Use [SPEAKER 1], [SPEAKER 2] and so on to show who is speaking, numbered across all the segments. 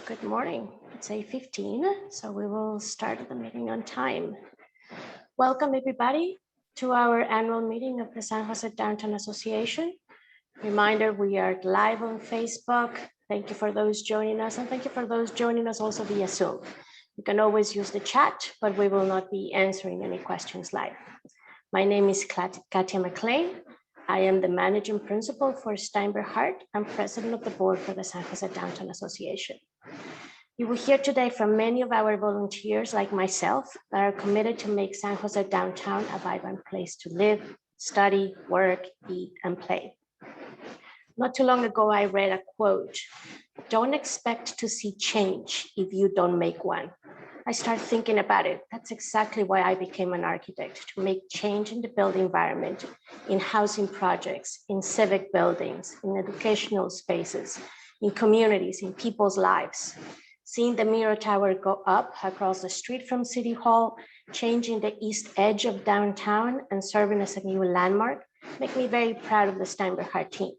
[SPEAKER 1] Good morning. It's 8:15, so we will start the meeting on time. Welcome everybody to our annual meeting of the San Jose Downtown Association. Reminder, we are live on Facebook. Thank you for those joining us, and thank you for those joining us also via Zoom. You can always use the chat, but we will not be answering any questions live. My name is Katia McLean. I am the managing principal for Steinberg Hart and president of the board for the San Jose Downtown Association. You will hear today from many of our volunteers like myself that are committed to make San Jose Downtown a vibrant place to live, study, work, eat, and play. Not too long ago, I read a quote, "Don't expect to see change if you don't make one." I started thinking about it. That's exactly why I became an architect, to make change in the built environment, in housing projects, in civic buildings, in educational spaces, in communities, in people's lives. Seeing the Mirror Tower go up across the street from City Hall, changing the east edge of downtown and serving as a new landmark, make me very proud of the Steinberg Hart team.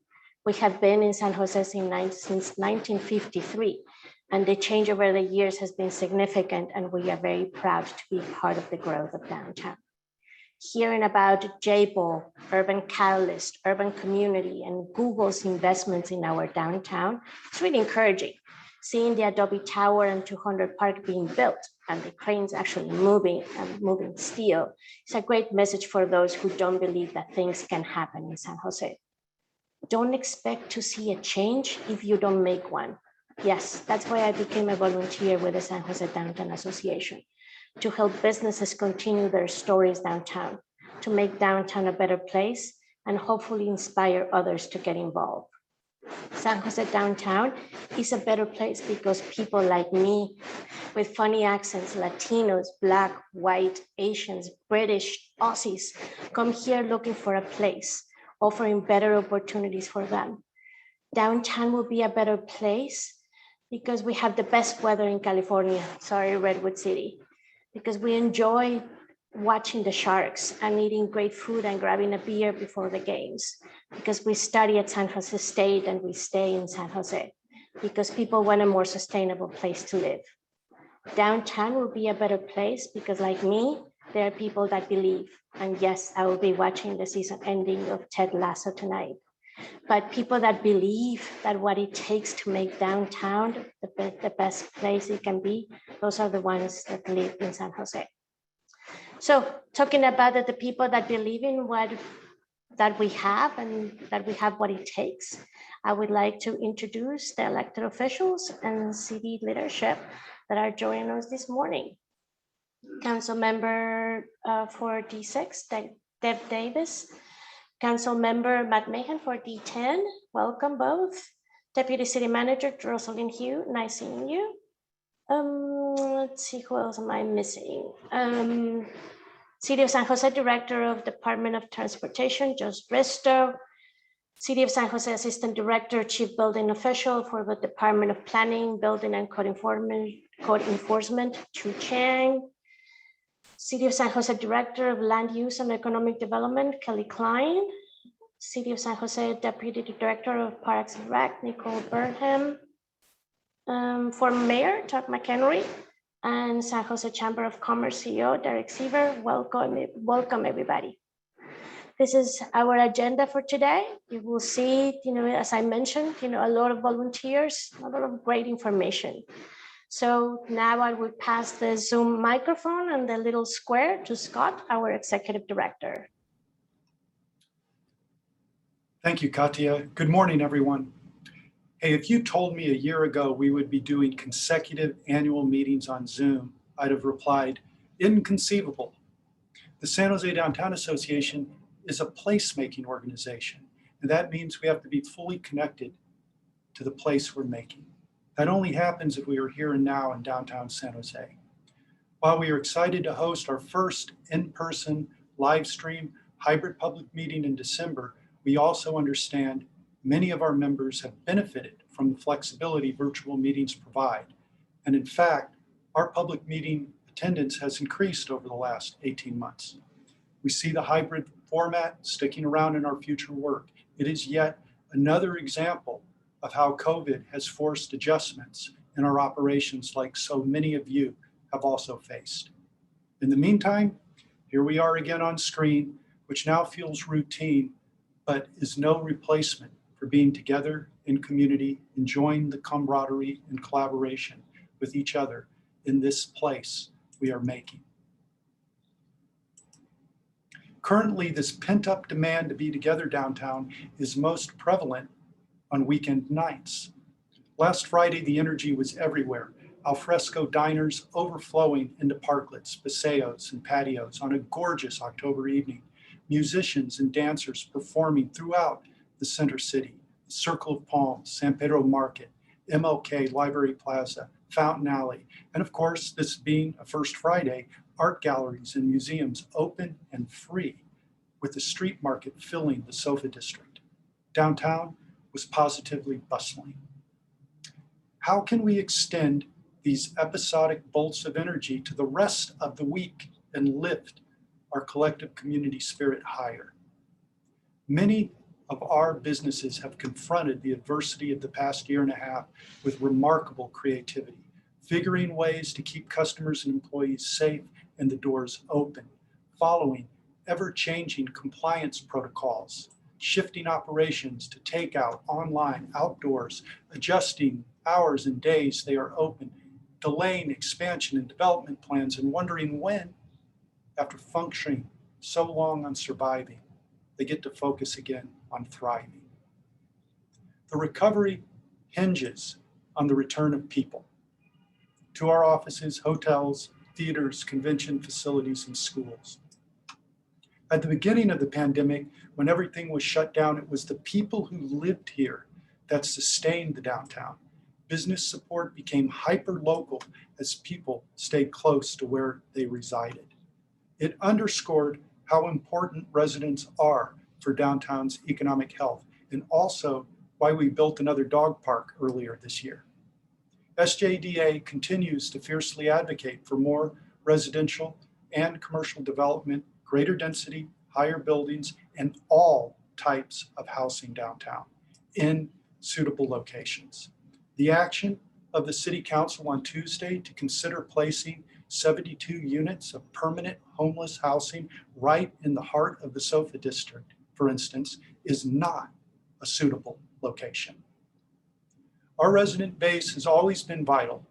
[SPEAKER 1] We have been in San Jose since 1953, and the change over the years has been significant, and we are very proud to be part of the growth of downtown. Hearing about J-Ball, Urban Catalyst, Urban Community, and Google's investments in our downtown, it's really encouraging. Seeing the Adobe Tower and 200 Park being built and the cranes actually moving steel, it's a great message for those who don't believe that things can happen in San Jose. Don't expect to see a change if you don't make one. Yes, that's why I became a volunteer with the San Jose Downtown Association, to help businesses continue their stories downtown, to make downtown a better place, and hopefully inspire others to get involved. San Jose Downtown is a better place because people like me, with funny accents, Latinos, Black, White, Asians, British, Aussies, come here looking for a place, offering better opportunities for them. Downtown will be a better place because we have the best weather in California, sorry, Redwood City, because we enjoy watching the Sharks and eating great food and grabbing a beer before the games, because we study at San Jose State and we stay in San Jose, because people want a more sustainable place to live. Downtown will be a better place because, like me, there are people that believe, and yes, I will be watching the season ending of Ted Lasso tonight. But people that believe that what it takes to make downtown the best place it can be, those are the ones that live in San Jose. So talking about the people that believe in that we have and that we have what it takes, I would like to introduce the elected officials and city leadership that are joining us this morning. Council member for D6, Deb Davis. Council member Matt Mahan for D10, welcome both. Deputy City Manager Rosalind Hugh, nice seeing you. Let's see, who else am I missing? City of San Jose Director of Department of Transportation, Josh Bristow. City of San Jose Assistant Director, Chief Building Official for the Department of Planning, Building and Code Enforcement, Chu Chang. City of San Jose Director of Land Use and Economic Development, Kelly Klein. City of San Jose Deputy Director of Parks and Rec, Nicole Burnham. Former Mayor, Todd McHenry, and San Jose Chamber of Commerce CEO, Derek Seaver. Welcome everybody. This is our agenda for today. You will see, as I mentioned, a lot of volunteers, a lot of great information. So now I will pass the Zoom microphone and the little square to Scott, our Executive Director.
[SPEAKER 2] Thank you, Katia. Good morning, everyone. Hey, if you told me a year ago we would be doing consecutive annual meetings on Zoom, I'd have replied, inconceivable. The San Jose Downtown Association is a placemaking organization, and that means we have to be fully connected to the place we're making. That only happens if we are here and now in downtown San Jose. While we are excited to host our first in-person live stream hybrid public meeting in December, we also understand many of our members have benefited from the flexibility virtual meetings provide. And in fact, our public meeting attendance has increased over the last 18 months. We see the hybrid format sticking around in our future work. It is yet another example of how COVID has forced adjustments in our operations like so many of you have also faced. In the meantime, here we are again on screen, which now feels routine, but is no replacement for being together in community, enjoying the camaraderie and collaboration with each other in this place we are making. Currently, this pent-up demand to be together downtown is most prevalent on weekend nights. Last Friday, the energy was everywhere. Alfresco diners overflowing into parklets, paseos, and patios on a gorgeous October evening. Musicians and dancers performing throughout the center city, the Circle of Palms, San Pedro Market, MLK, Library Plaza, Fountain Alley, and of course, this being a first Friday, art galleries and museums open and free, with the street market filling the Sofa District. Downtown was positively bustling. How can we extend these episodic bolts of energy to the rest of the week and lift our collective community spirit higher? Many of our businesses have confronted the adversity of the past year and a half with remarkable creativity, figuring ways to keep customers and employees safe and the doors open, following ever-changing compliance protocols, shifting operations to takeout, online, outdoors, adjusting hours and days they are open, delaying expansion and development plans, and wondering when, after functioning so long on surviving, they get to focus again on thriving. The recovery hinges on the return of people to our offices, hotels, theaters, convention facilities, and schools. At the beginning of the pandemic, when everything was shut down, it was the people who lived here that sustained the downtown. Business support became hyper-local as people stayed close to where they resided. It underscored how important residents are for downtown's economic health, and also why we built another dog park earlier this year. SJDA continues to fiercely advocate for more residential and commercial development, greater density, higher buildings, and all types of housing downtown in suitable locations. The action of the City Council on Tuesday to consider placing 72 units of permanent homeless housing right in the heart of the Sofa District, for instance, is not a suitable location. Our resident base has always been vital.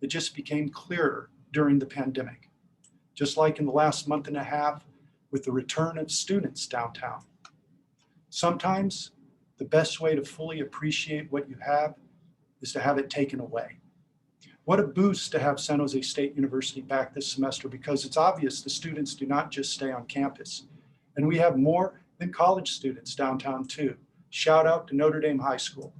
[SPEAKER 2] It just became clearer during the pandemic, just like in the last month and a half with the return of students downtown. Sometimes the best way to fully appreciate what you have is to have it taken away. What a boost to have San Jose State University back this semester, because it's obvious the students do not just stay on campus. And we have more than college students downtown too. Shout out to Notre Dame High School.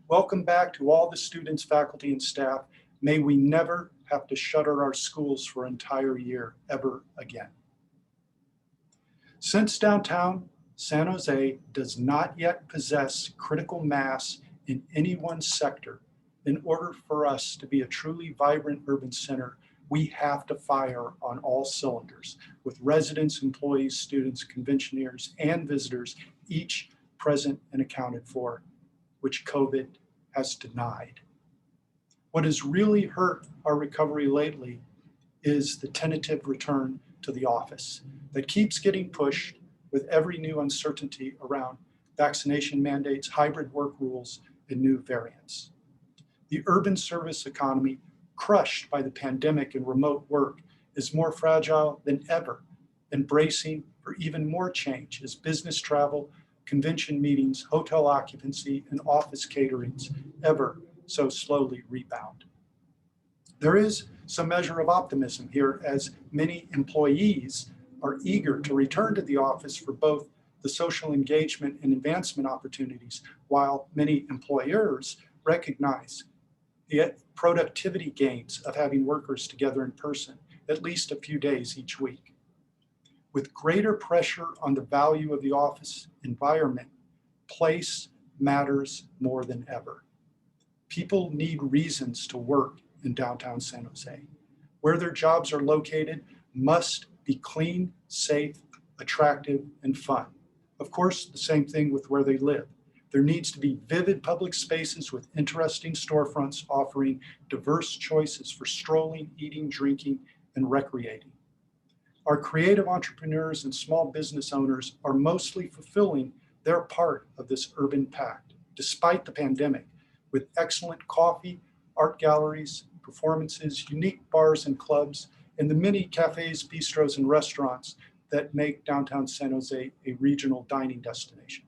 [SPEAKER 2] Welcome back to all the students, faculty, and staff. May we never have to shutter our schools for an entire year ever again. Since downtown San Jose does not yet possess critical mass in any one sector, in order for us to be a truly vibrant urban center, we have to fire on all cylinders with residents, employees, students, conventioneers, and visitors, each present and accounted for, which COVID has denied. What has really hurt our recovery lately is the tentative return to the office that keeps getting pushed with every new uncertainty around vaccination mandates, hybrid work rules, and new variants. The urban service economy, crushed by the pandemic and remote work, is more fragile than ever, embracing for even more change as business travel, convention meetings, hotel occupancy, and office caterings ever so slowly rebound. There is some measure of optimism here as many employees are eager to return to the office for both the social engagement and advancement opportunities, while many employers recognize the productivity gains of having workers together in person at least a few days each week. With greater pressure on the value of the office environment, place matters more than ever. People need reasons to work in downtown San Jose. Where their jobs are located must be clean, safe, attractive, and fun. Of course, the same thing with where they live. There needs to be vivid public spaces with interesting storefronts offering diverse choices for strolling, eating, drinking, and recreating. Our creative entrepreneurs and small business owners are mostly fulfilling their part of this urban pact, despite the pandemic, with excellent coffee, art galleries, performances, unique bars and clubs, and the many cafes, bistros, and restaurants that make downtown San Jose a regional dining destination.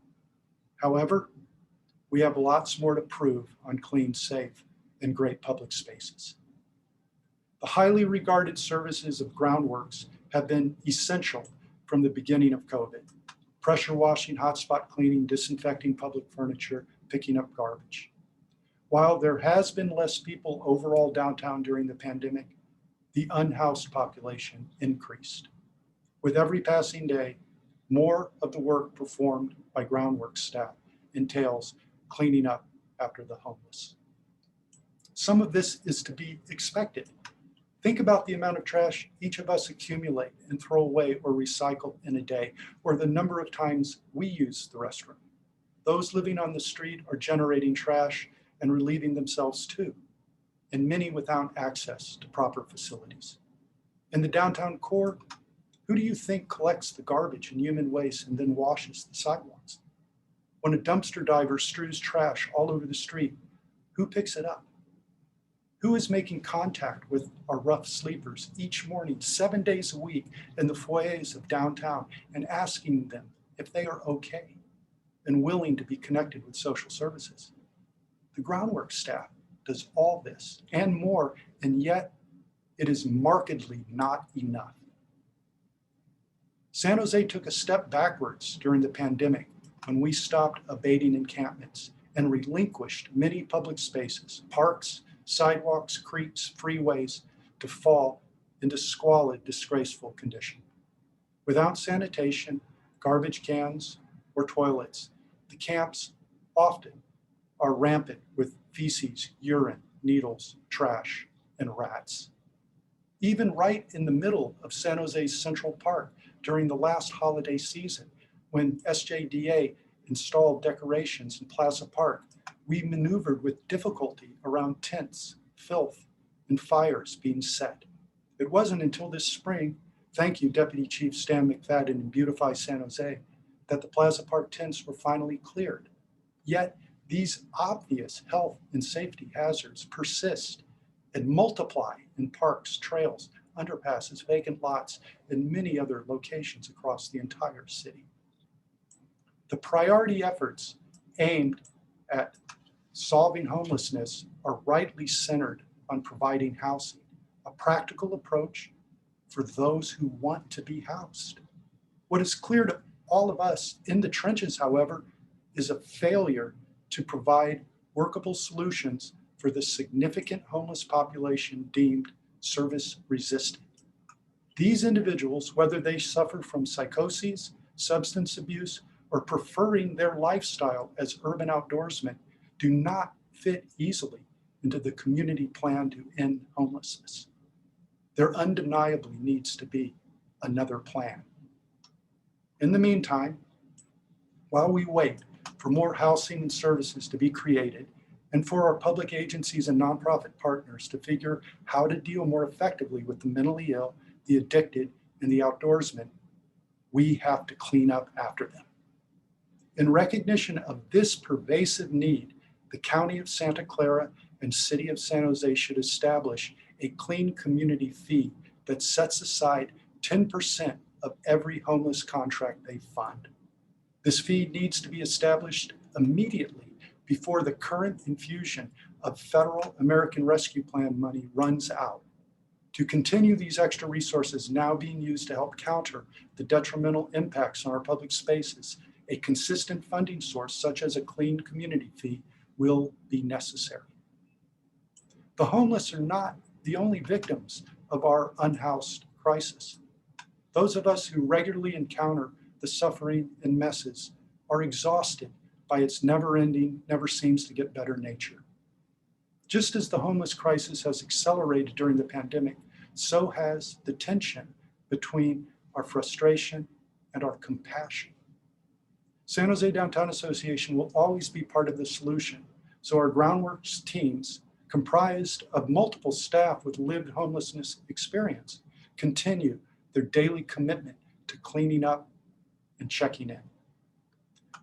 [SPEAKER 2] However, we have lots more to prove on clean, safe, and great public spaces. The highly regarded services of groundworks have been essential from the beginning of COVID. Pressure washing, hotspot cleaning, disinfecting public furniture, picking up garbage. While there has been less people overall downtown during the pandemic, the unhoused population increased. With every passing day, more of the work performed by groundwork staff entails cleaning up after the homeless. Some of this is to be expected. Think about the amount of trash each of us accumulate and throw away or recycle in a day, or the number of times we use the restroom. Those living on the street are generating trash and relieving themselves too, and many without access to proper facilities. In the downtown core, who do you think collects the garbage and human waste and then washes the sidewalks? When a dumpster diver strews trash all over the street, who picks it up? Who is making contact with our rough sleepers each morning, 7 days a week in the foyers of downtown and asking them if they are okay and willing to be connected with social services? The groundwork staff does all this and more, and yet it is markedly not enough. San Jose took a step backwards during the pandemic when we stopped abating encampments and relinquished many public spaces, parks, sidewalks, creeks, freeways, to fall into squalid, disgraceful condition. Without sanitation, garbage cans, or toilets, the camps often are rampant with feces, urine, needles, trash, and rats. Even right in the middle of San Jose's Central Park during the last holiday season, when SJDA installed decorations in Plaza Park, we maneuvered with difficulty around tents, filth, and fires being set. It wasn't until this spring, thank you Deputy Chief Stan McFadden and Beautify San Jose, that the Plaza Park tents were finally cleared. Yet these obvious health and safety hazards persist and multiply in parks, trails, underpasses, vacant lots, and many other locations across the entire city. The priority efforts aimed at solving homelessness are rightly centered on providing housing, a practical approach for those who want to be housed. What is clear to all of us in the trenches, however, is a failure to provide workable solutions for the significant homeless population deemed service resistant. These individuals, whether they suffer from psychoses, substance abuse, or preferring their lifestyle as urban outdoorsmen, do not fit easily into the community plan to end homelessness. There undeniably needs to be another plan. In the meantime, while we wait for more housing and services to be created and for our public agencies and nonprofit partners to figure how to deal more effectively with the mentally ill, the addicted, and the outdoorsmen, we have to clean up after them. In recognition of this pervasive need, the County of Santa Clara and City of San Jose should establish a clean community fee that sets aside 10% of every homeless contract they fund. This fee needs to be established immediately before the current infusion of federal American Rescue Plan money runs out. To continue these extra resources now being used to help counter the detrimental impacts on our public spaces, a consistent funding source such as a clean community fee will be necessary. The homeless are not the only victims of our unhoused crisis. Those of us who regularly encounter the suffering and messes are exhausted by its never-ending, never seems to get better nature. Just as the homeless crisis has accelerated during the pandemic, so has the tension between our frustration and our compassion. San Jose Downtown Association will always be part of the solution, so our groundworks teams, comprised of multiple staff with lived homelessness experience, continue their daily commitment to cleaning up and checking in.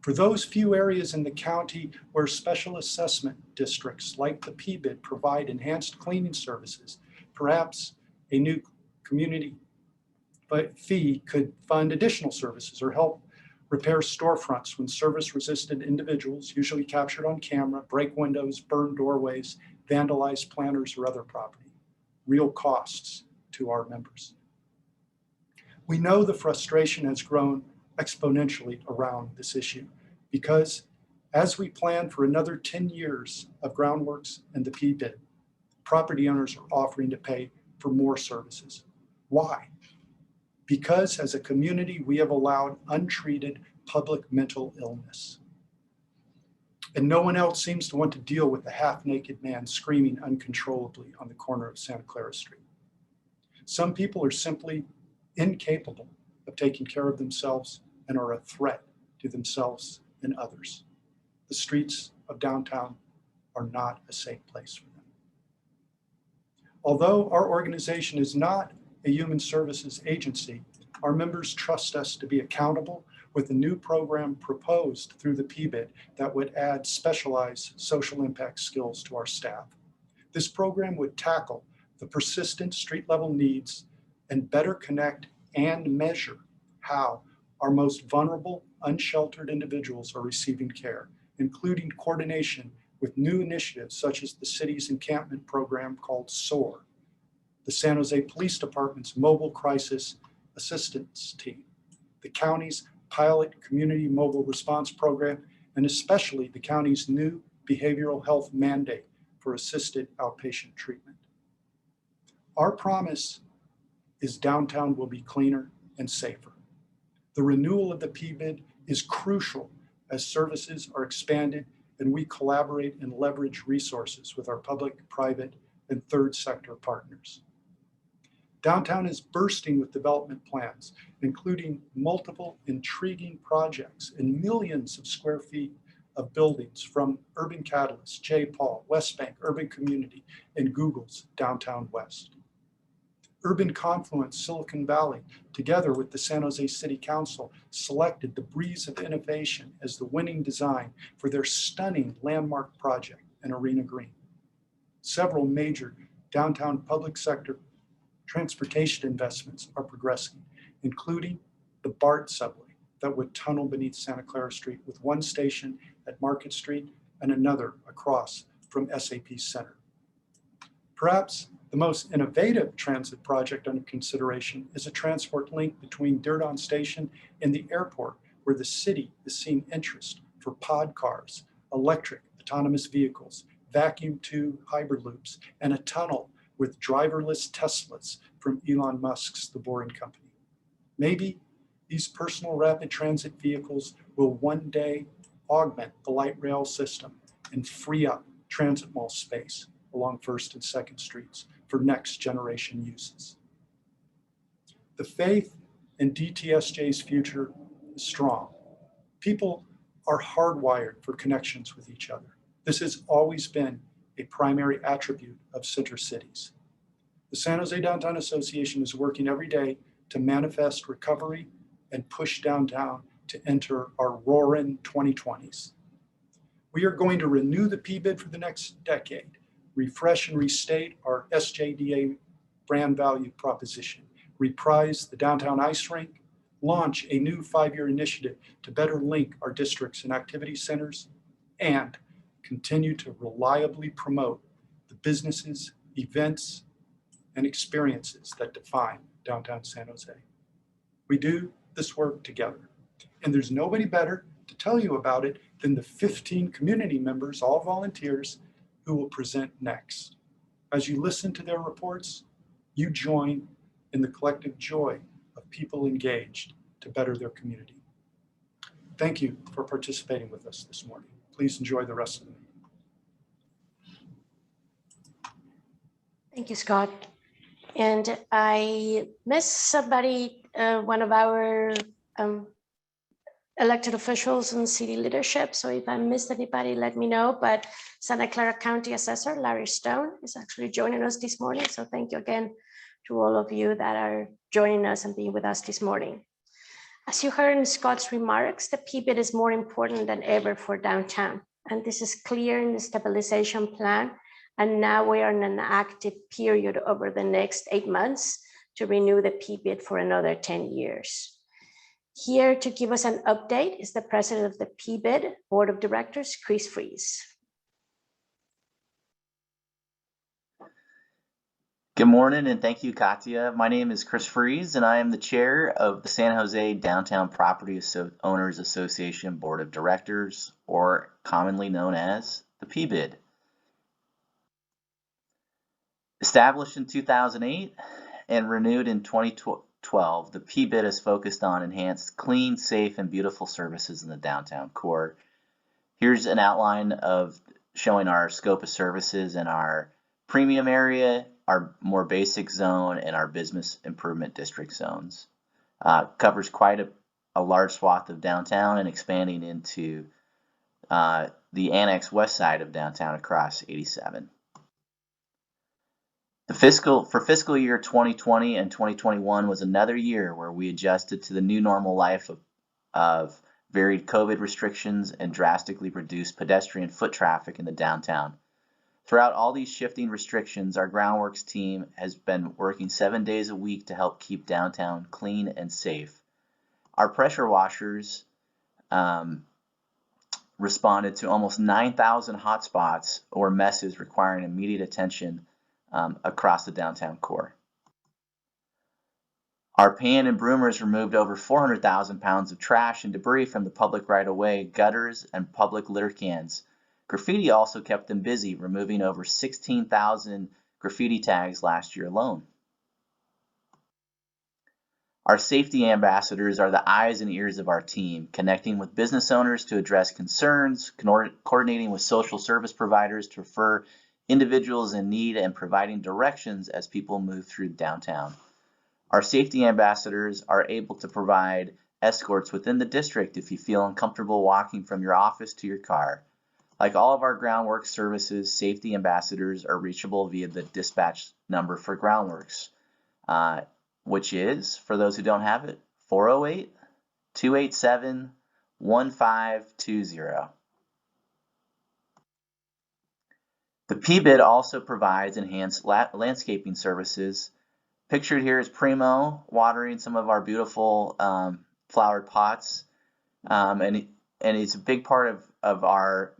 [SPEAKER 2] For those few areas in the county where special assessment districts like the PBID provide enhanced cleaning services, perhaps a new community fee could fund additional services or help repair storefronts when service-resistant individuals, usually captured on camera, break windows, burn doorways, vandalize planters or other property. Real costs to our members. We know the frustration has grown exponentially around this issue because as we plan for another 10 years of groundworks and the PBID, property owners are offering to pay for more services. Why? Because as a community, we have allowed untreated public mental illness. And no one else seems to want to deal with the half-naked man screaming uncontrollably on the corner of Santa Clara Street. Some people are simply incapable of taking care of themselves and are a threat to themselves and others. The streets of downtown are not a safe place for them. Although our organization is not a human services agency, our members trust us to be accountable with a new program proposed through the PBID that would add specialized social impact skills to our staff. This program would tackle the persistent street level needs and better connect and measure how our most vulnerable, unsheltered individuals are receiving care, including coordination with new initiatives such as the city's encampment program called SOAR, the San Jose Police Department's mobile crisis assistance team, the county's pilot community mobile response program, and especially the county's new behavioral health mandate for assisted outpatient treatment. Our promise is downtown will be cleaner and safer. The renewal of the PBID is crucial as services are expanded and we collaborate and leverage resources with our public, private, and third sector partners. Downtown is bursting with development plans, including multiple intriguing projects and millions of square feet of buildings from Urban Catalyst, J. Paul, West Bank, Urban Community, and Google's Downtown West. Urban Confluence, Silicon Valley, together with the San Jose City Council, selected the Breeze of Innovation as the winning design for their stunning landmark project in Arena Green. Several major downtown public sector transportation investments are progressing, including the BART subway that would tunnel beneath Santa Clara Street with one station at Market Street and another across from SAP Center. Perhaps the most innovative transit project under consideration is a transport link between Dirdon Station and the airport, where the city is seeing interest for pod cars, electric autonomous vehicles, vacuum tube hyperloops, and a tunnel with driverless Teslas from Elon Musk's The Boring Company. Maybe these personal rapid transit vehicles will one day augment the light rail system and free up transit mall space along 1st and 2nd Streets for next generation uses. The faith in DTSJ's future is strong. People are hardwired for connections with each other. This has always been a primary attribute of center cities. The San Jose Downtown Association is working every day to manifest recovery and push downtown to enter our roaring 2020s. We are going to renew the PBID for the next decade, refresh and restate our SJDA brand value proposition, reprise the downtown ice rink, launch a new 5-year initiative to better link our districts and activity centers, and continue to reliably promote the businesses, events, and experiences that define downtown San Jose. We do this work together, and there's nobody better to tell you about it than the 15 community members, all volunteers, who will present next. As you listen to their reports, you join in the collective joy of people engaged to better their community. Thank you for participating with us this morning. Please enjoy the rest of the meeting.
[SPEAKER 1] Thank you, Scott. And I missed somebody, one of our elected officials and city leadership. So if I missed anybody, let me know. But Santa Clara County Assessor Larry Stone is actually joining us this morning. So thank you again to all of you that are joining us and being with us this morning. As you heard in Scott's remarks, the PBID is more important than ever for downtown. And this is clear in the stabilization plan. And now we are in an active period over the next 8 months to renew the PBID for another 10 years. Here to give us an update is the president of the PBID Board of Directors, Chris Fries.
[SPEAKER 3] Good morning and thank you, Katia. My name is Chris Fries and I am the chair of the San Jose Downtown Property Owners Association Board of Directors, or commonly known as the PBID. Established in 2008 and renewed in 2012, the PBID is focused on enhanced, clean, safe, and beautiful services in the downtown core. Here's an outline of showing our scope of services in our premium area, our more basic zone, and our business improvement district zones. Covers quite a large swath of downtown and expanding into the annex west side of downtown across 87. For fiscal year 2020 and 2021 was another year where we adjusted to the new normal life of varied COVID restrictions and drastically reduced pedestrian foot traffic in the downtown. Throughout all these shifting restrictions, our groundworks team has been working 7 days a week to help keep downtown clean and safe. Our pressure washers responded to almost 9,000 hotspots or messes requiring immediate attention across the downtown core. Our pan and broomers removed over 400,000 pounds of trash and debris from the public right-of-way, gutters, and public litter cans. Graffiti also kept them busy, removing over 16,000 graffiti tags last year alone. Our safety ambassadors are the eyes and ears of our team, connecting with business owners to address concerns, coordinating with social service providers to refer individuals in need, and providing directions as people move through downtown. Our safety ambassadors are able to provide escorts within the district if you feel uncomfortable walking from your office to your car. Like all of our groundworks services, safety ambassadors are reachable via the dispatch number for groundworks, which is, for those who don't have it, 408-287-1520. The PBID also provides enhanced landscaping services. Pictured here is Primo watering some of our beautiful flowered pots, and it's a big part of our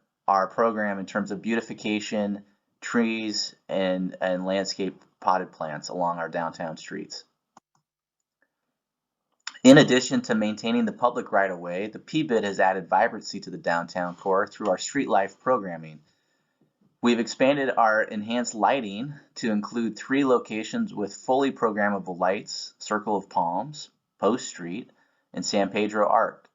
[SPEAKER 3] program in terms of beautification, trees, and landscape potted plants along our downtown streets. In addition to maintaining the public right-of-way, the PBID has added vibrancy to the downtown core through our street life programming. We've expanded our enhanced lighting to include 3 locations with fully programmable lights: Circle of Palms, Post Street, and San Pedro Arc.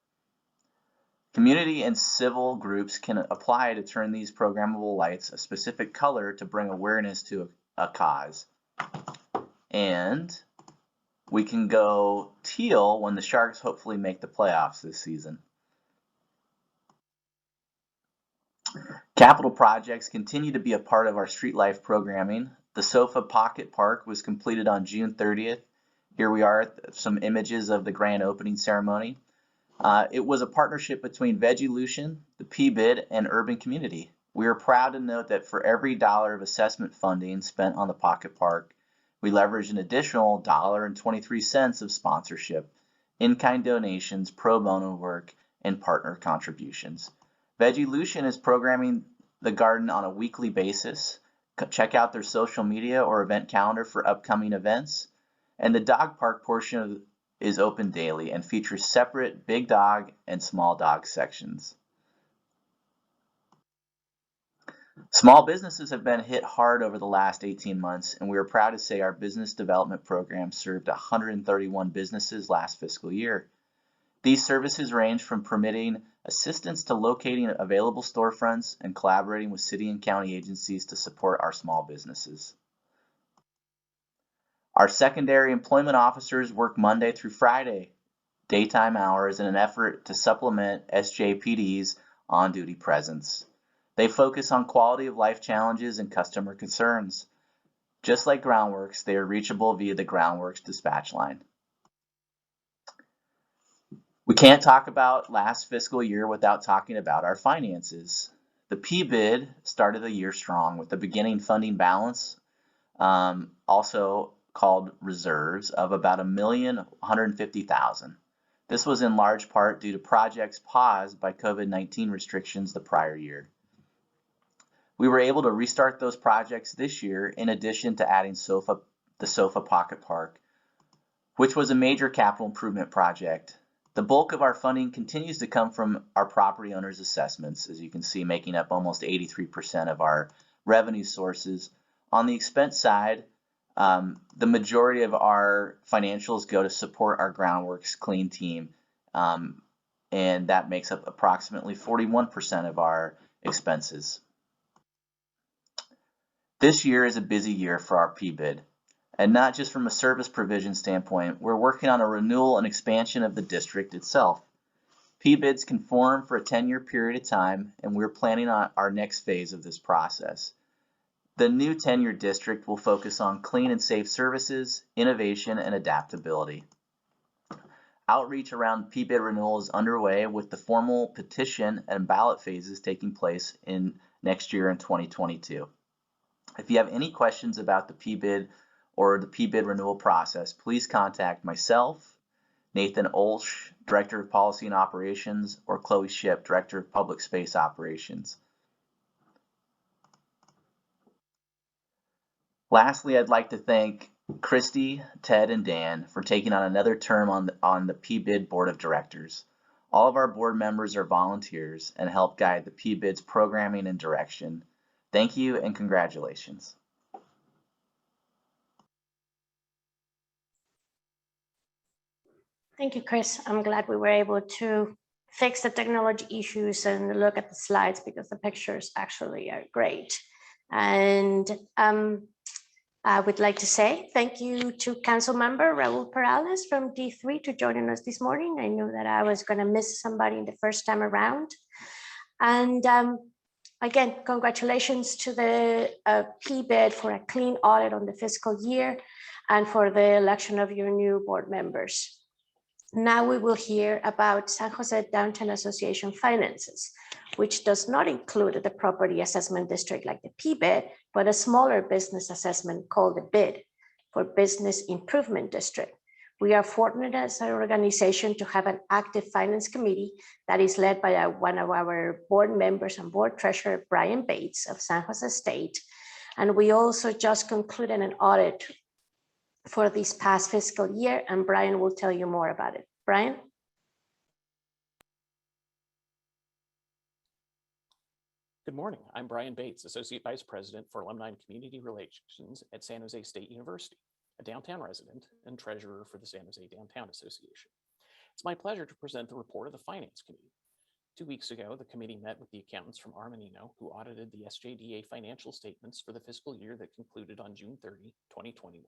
[SPEAKER 3] Community and civil groups can apply to turn these programmable lights a specific color to bring awareness to a cause. And we can go teal when the Sharks hopefully make the playoffs this season. Capital projects continue to be a part of our street life programming. The Sofa Pocket Park was completed on June 30th. Here we are, some images of the grand opening ceremony. It was a partnership between Vegilution, the PBID, and Urban Community. We are proud to note that for every $1 of assessment funding spent on the Pocket Park, we leveraged an additional $1.23 of sponsorship, in-kind donations, pro bono work, and partner contributions. Vegilution is programming the garden on a weekly basis. Check out their social media or event calendar for upcoming events. And the dog park portion is open daily and features separate big dog and small dog sections. Small businesses have been hit hard over the last 18 months, and we are proud to say our business development program served 131 businesses last fiscal year. These services range from permitting assistance to locating available storefronts and collaborating with city and county agencies to support our small businesses. Our secondary employment officers work Monday through Friday, daytime hours in an effort to supplement SJPD's on-duty presence. They focus on quality of life challenges and customer concerns. Just like Groundworks, they are reachable via the Groundworks dispatch line. We can't talk about last fiscal year without talking about our finances. The PBID started the year strong with the beginning funding balance, also called reserves, of about $1,150,000. This was in large part due to projects paused by COVID-19 restrictions the prior year. We were able to restart those projects this year in addition to adding the SOFA Pocket Park, which was a major capital improvement project. The bulk of our funding continues to come from our property owners' assessments, as you can see, making up almost 83% of our revenue sources. On the expense side, the majority of our financials go to support our Groundworks clean team, and that makes up approximately 41% of our expenses. This year is a busy year for our PBID. And not just from a service provision standpoint, we're working on a renewal and expansion of the district itself. PBIDs can form for a 10-year period of time, and we're planning on our next phase of this process. The new 10-year district will focus on clean and safe services, innovation, and adaptability. Outreach around PBID renewal is underway with the formal petition and ballot phases taking place in next year in 2022. If you have any questions about the PBID or the PBID renewal process, please contact myself, Nathan Olsch, Director of Policy and Operations, or Chloe Ship, Director of Public Space Operations. Lastly, I'd like to thank Christy, Ted, and Dan for taking on another term on the PBID Board of Directors. All of our board members are volunteers and help guide the PBID's programming and direction. Thank you and congratulations.
[SPEAKER 1] Thank you, Chris. I'm glad we were able to fix the technology issues and look at the slides because the pictures actually are great. And I would like to say thank you to Council Member Raul Perales from D3 to joining us this morning. I knew that I was going to miss somebody the first time around. And again, congratulations to the PBID for a clean audit on the fiscal year and for the election of your new board members. Now we will hear about San Jose Downtown Association finances, which does not include the property assessment district like the PBID, but a smaller business assessment called the BID for Business Improvement District. We are fortunate as an organization to have an active finance committee that is led by one of our board members and board treasurer, Brian Bates of San Jose State. And we also just concluded an audit for this past fiscal year, and Brian will tell you more about it. Brian?
[SPEAKER 4] Good morning. I'm Brian Bates, Associate Vice President for Alumni and Community Relations at San Jose State University, a downtown resident and treasurer for the San Jose Downtown Association. It's my pleasure to present the report of the Finance Committee. 2 weeks ago, the committee met with the accountants from Armanino, who audited the SJDA financial statements for the fiscal year that concluded on June 30, 2021.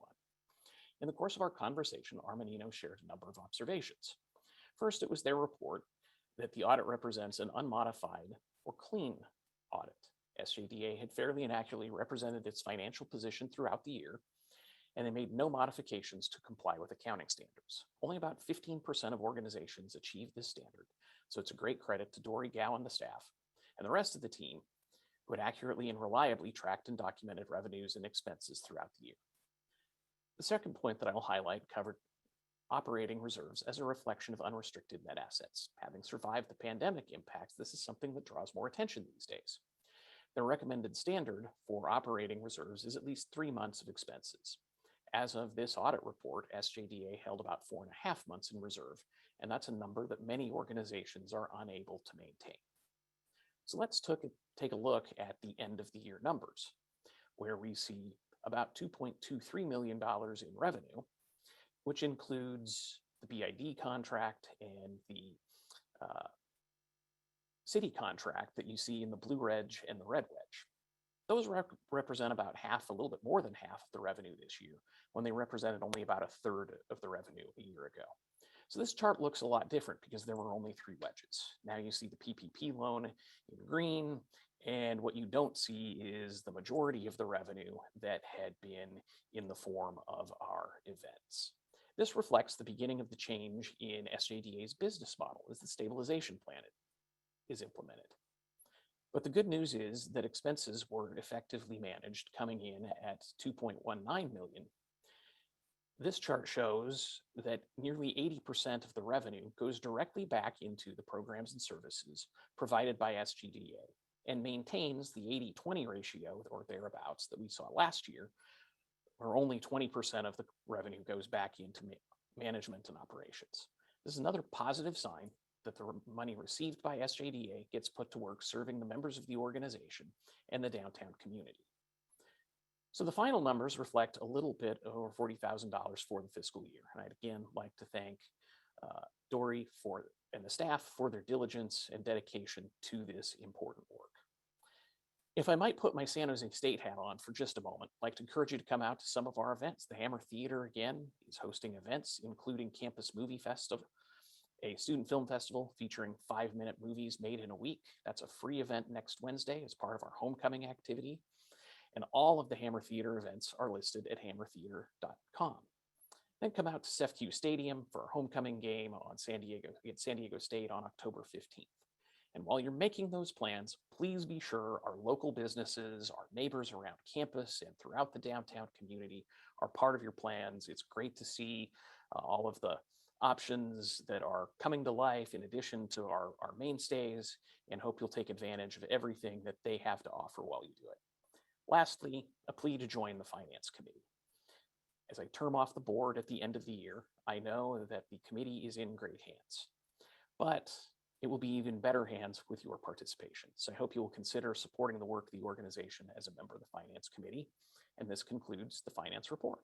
[SPEAKER 4] In the course of our conversation, Armanino shared a number of observations. First, it was their report that the audit represents an unmodified or clean audit. SJDA had fairly and accurately represented its financial position throughout the year, and they made no modifications to comply with accounting standards. Only about 15% of organizations achieve this standard, so it's a great credit to Dory Gao and the staff, and the rest of the team, who had accurately and reliably tracked and documented revenues and expenses throughout the year. The second point that I will highlight covered operating reserves as a reflection of unrestricted net assets. Having survived the pandemic impacts, this is something that draws more attention these days. The recommended standard for operating reserves is at least 3 months of expenses. As of this audit report, SJDA held about 4.5 months in reserve, and that's a number that many organizations are unable to maintain. So let's take a look at the end of the year numbers, where we see about $2.23 million in revenue, which includes the BID contract and the city contract that you see in the blue wedge and the red wedge. Those represent about half, a little bit more than half of the revenue this year, when they represented only about a third of the revenue a year ago. So this chart looks a lot different because there were only 3 wedges. Now you see the PPP loan in green, and what you don't see is the majority of the revenue that had been in the form of our events. This reflects the beginning of the change in SJDA's business model as the stabilization plan is implemented. But the good news is that expenses were effectively managed, coming in at $2.19 million. This chart shows that nearly 80% of the revenue goes directly back into the programs and services provided by SJDA and maintains the 80-20 ratio or thereabouts that we saw last year, where only 20% of the revenue goes back into management and operations. This is another positive sign that the money received by SJDA gets put to work serving the members of the organization and the downtown community. So the final numbers reflect a little bit over $40,000 for the fiscal year. And I'd again like to thank Dory and the staff for their diligence and dedication to this important work. If I might put my San Jose State hat on for just a moment, I'd like to encourage you to come out to some of our events. The Hammer Theater, again, is hosting events, including Campus Movie Festival, a student film festival featuring 5-minute movies made in a week. That's a free event next Wednesday as part of our homecoming activity. And all of the Hammer Theater events are listed at hammertheater.com. Then come out to CEFCU Stadium for our homecoming game against San Diego State on October 15th. And while you're making those plans, please be sure our local businesses, our neighbors around campus and throughout the downtown community are part of your plans. It's great to see all of the options that are coming to life in addition to our mainstays, and hope you'll take advantage of everything that they have to offer while you do it. Lastly, a plea to join the Finance Committee. As I term off the board at the end of the year, I know that the committee is in great hands, but it will be even better hands with your participation. So I hope you will consider supporting the work of the organization as a member of the Finance Committee. And this concludes the finance report.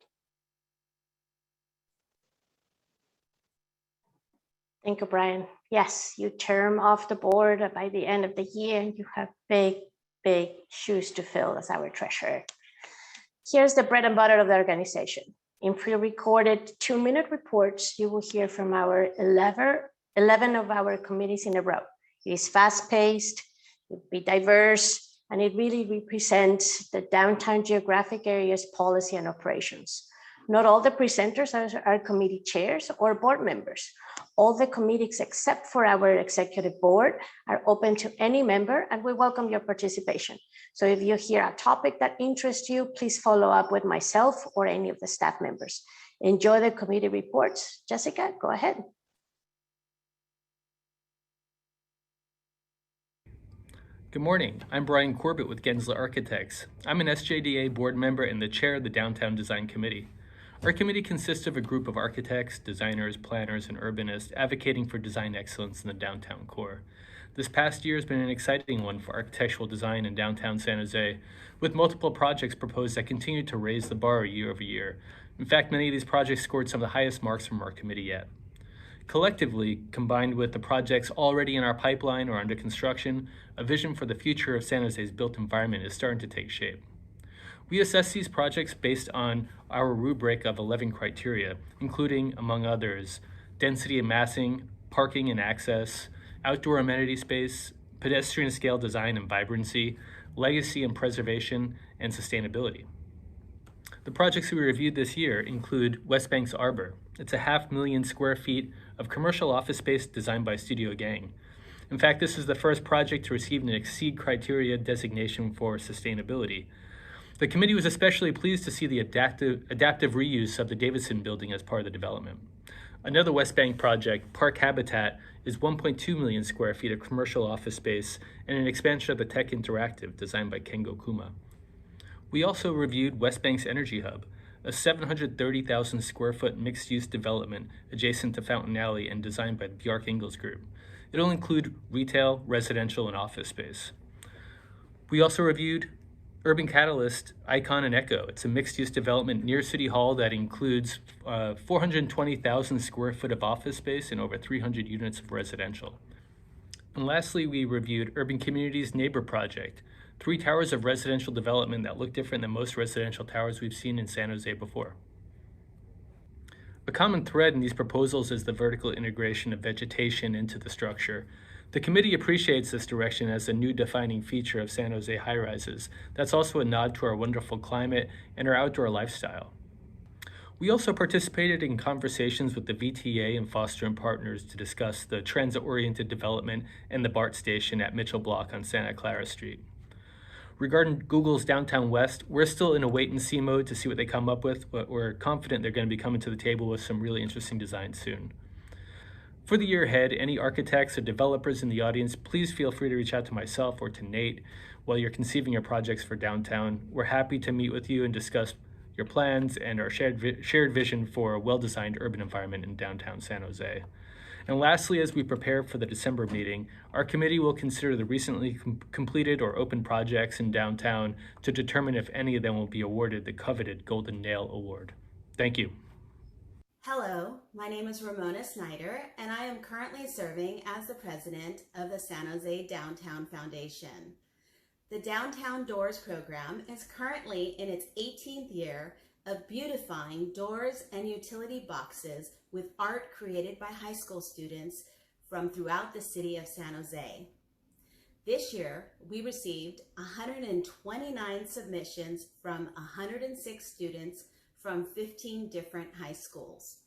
[SPEAKER 1] Thank you, Brian. Yes, you term off the board by the end of the year, and you have big shoes to fill as our treasurer. Here's the bread and butter of the organization. In pre-recorded 2-minute reports, you will hear from our 11 of our committees in a row. It is fast-paced, it will be diverse, and it really represents the downtown geographic area's policy and operations. Not all the presenters are committee chairs or board members. All the committees except for our executive board are open to any member, and we welcome your participation. So if you hear a topic that interests you, please follow up with myself or any of the staff members. Enjoy the committee reports. Jessica, go ahead.
[SPEAKER 5] Good morning, I'm Brian Corbett with Gensler Architects. I'm an SJDA board member and the chair of the Downtown Design Committee. Our committee consists of a group of architects, designers, planners, and urbanists advocating for design excellence in the downtown core. This past year has been an exciting one for architectural design in downtown San Jose, with multiple projects proposed that continue to raise the bar year over year. In fact, many of these projects scored some of the highest marks from our committee yet. Collectively, combined with the projects already in our pipeline or under construction, a vision for the future of San Jose's built environment is starting to take shape. We assess these projects based on our rubric of 11 criteria, including, among others, density and massing, parking and access, outdoor amenity space, pedestrian scale design and vibrancy, legacy and preservation, and sustainability. The projects we reviewed this year include West Bank's Arbor. It's a 500,000 square feet of commercial office space designed by Studio Gang. In fact, this is the first project to receive an Exceed Criteria designation for sustainability. The committee was especially pleased to see the adaptive reuse of the Davidson building as part of the development. Another West Bank project, Park Habitat, is 1.2 million square feet of commercial office space and an expansion of the Tech Interactive designed by Kengo Kuma. We also reviewed West Bank's Energy Hub, a 730,000 square foot mixed-use development adjacent to Fountain Alley and designed by the Bjark Ingels Group. It'll include retail, residential, and office space. We also reviewed Urban Catalyst, Icon, and Echo. It's a mixed-use development near City Hall that includes 420,000 square foot of office space and over 300 units of residential. And lastly, we reviewed Urban Community's Neighbor Project, 3 towers of residential development that look different than most residential towers we've seen in San Jose before. A common thread in these proposals is the vertical integration of vegetation into the structure. The committee appreciates this direction as a new defining feature of San Jose high-rises. That's also a nod to our wonderful climate and our outdoor lifestyle. We also participated in conversations with the VTA and Foster and Partners to discuss the transit-oriented development and the BART station at Mitchell Block on Santa Clara Street. Regarding Google's Downtown West, we're still in a wait-and-see mode to see what they come up with, but we're confident they're going to be coming to the table with some really interesting designs soon. For the year ahead, any architects or developers in the audience, please feel free to reach out to myself or to Nate while you're conceiving your projects for downtown. We're happy to meet with you and discuss your plans and our shared vision for a well-designed urban environment in downtown San Jose. And lastly, as we prepare for the December meeting, our committee will consider the recently completed or open projects in downtown to determine if any of them will be awarded the coveted Golden Nail Award. Thank you.
[SPEAKER 6] Hello, my name is Ramona Snyder, and I am currently serving as the president of the San Jose Downtown Foundation. The Downtown Doors program is currently in its 18th year of beautifying doors and utility boxes with art created by high school students from throughout the city of San Jose. This year, we received 129 submissions from 106 students from 15 different high schools.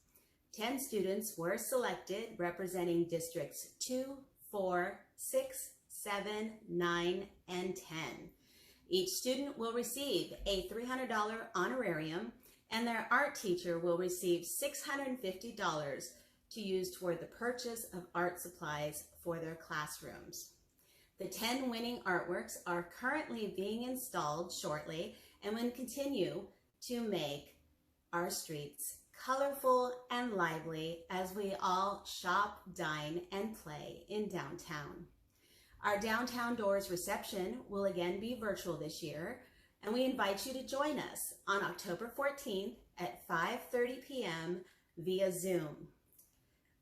[SPEAKER 6] 10 students were selected representing districts 2, 4, 6, 7, 9, and 10. Each student will receive a $300 honorarium, and their art teacher will receive $650 to use toward the purchase of art supplies for their classrooms. The 10 winning artworks are currently being installed shortly and will continue to make our streets colorful and lively as we all shop, dine, and play in downtown. Our Downtown Doors reception will again be virtual this year, and we invite you to join us on October 14th at 5:30 p.m. via Zoom.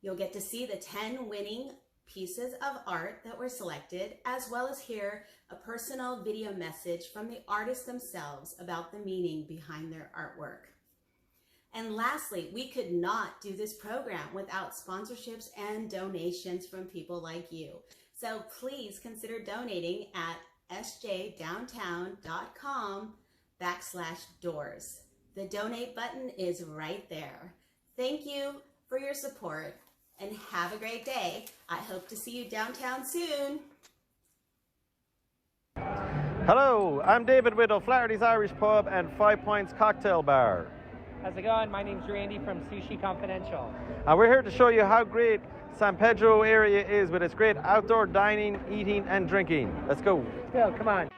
[SPEAKER 6] You'll get to see the 10 winning pieces of art that were selected, as well as hear a personal video message from the artists themselves about the meaning behind their artwork. And lastly, we could not do this program without sponsorships and donations from people like you. So please consider donating at sjdowntown.com/doors. The donate button is right there. Thank you for your support and have a great day. I hope to see you downtown soon.
[SPEAKER 7] Hello, I'm David Whittle, Flaherty's Irish Pub and 5 Points Cocktail Bar.
[SPEAKER 8] How's it going? My name's Randy from Sushi Confidential.
[SPEAKER 7] And we're here to show you how great San Pedro area is with its great outdoor dining, eating and drinking. Let's go.
[SPEAKER 8] Let's go, come on.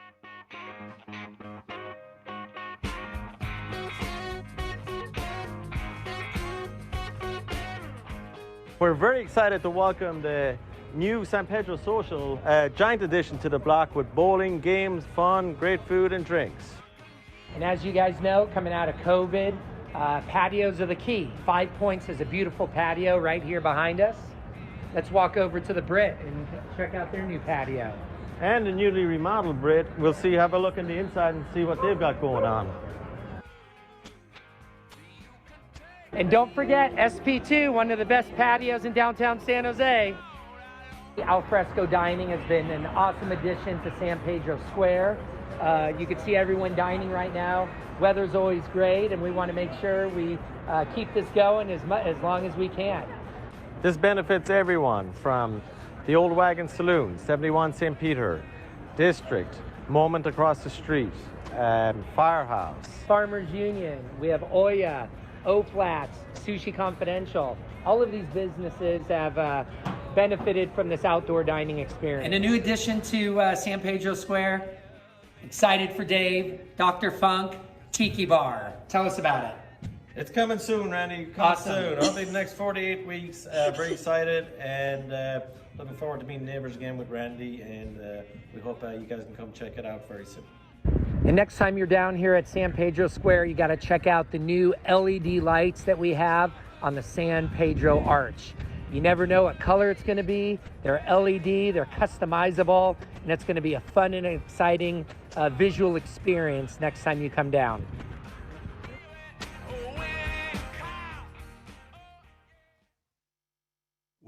[SPEAKER 7] We're very excited to welcome the new San Pedro Social, giant addition to the block with bowling, games, fun, great food and drinks.
[SPEAKER 8] And as you guys know, coming out of COVID, patios are the key. 5 Points is a beautiful patio right here behind us. Let's walk over to the Brit and check out their new patio.
[SPEAKER 7] And the newly remodeled Brit. We'll see, have a look in the inside and see what they've got going on.
[SPEAKER 8] And don't forget, SP2, one of the best patios in downtown San Jose. Alfresco dining has been an awesome addition to San Pedro Square. You can see everyone dining right now. Weather's always great, and we want to make sure we keep this going as long as we can.
[SPEAKER 7] This benefits everyone from the Old Wagon Saloon, 71 St. Peter, District, Moment across the street, Firehouse.
[SPEAKER 8] Farmers Union, we have Oya, O-Flats, Sushi Confidential. All of these businesses have benefited from this outdoor dining experience.
[SPEAKER 9] And a new addition to San Pedro Square. Excited for Dave, Dr. Funk, Tiki Bar. Tell us about it.
[SPEAKER 7] It's coming soon, Randy. Coming
[SPEAKER 9] Awesome.
[SPEAKER 7] soon. Hopefully the next 48 weeks. Very excited and looking forward to meeting neighbors again with Randy. And we hope you guys can come check it out very soon.
[SPEAKER 8] And next time you're down here at San Pedro Square, you got to check out the new LED lights that we have on the San Pedro Arch. You never know what color it's going to be. They're LED, they're customizable, and it's going to be a fun and exciting visual experience next time you come down.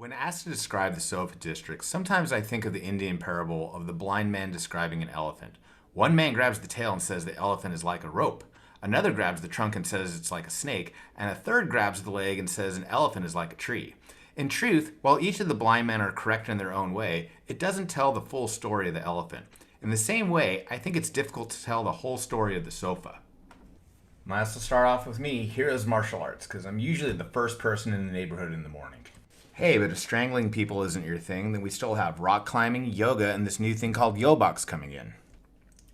[SPEAKER 10] When asked to describe the SOFA district, sometimes I think of the Indian parable of the blind man describing an elephant. One man grabs the tail and says the elephant is like a rope. Another grabs the trunk and says it's like a snake. And a third grabs the leg and says an elephant is like a tree. In truth, while each of the blind men are correct in their own way, it doesn't tell the full story of the elephant. In the same way, I think it's difficult to tell the whole story of the sofa. Might as well start off with me, heroes martial arts, because I'm usually the first person in the neighborhood in the morning. Hey, but if strangling people isn't your thing, then we still have rock climbing, yoga, and this new thing called Yobox coming in.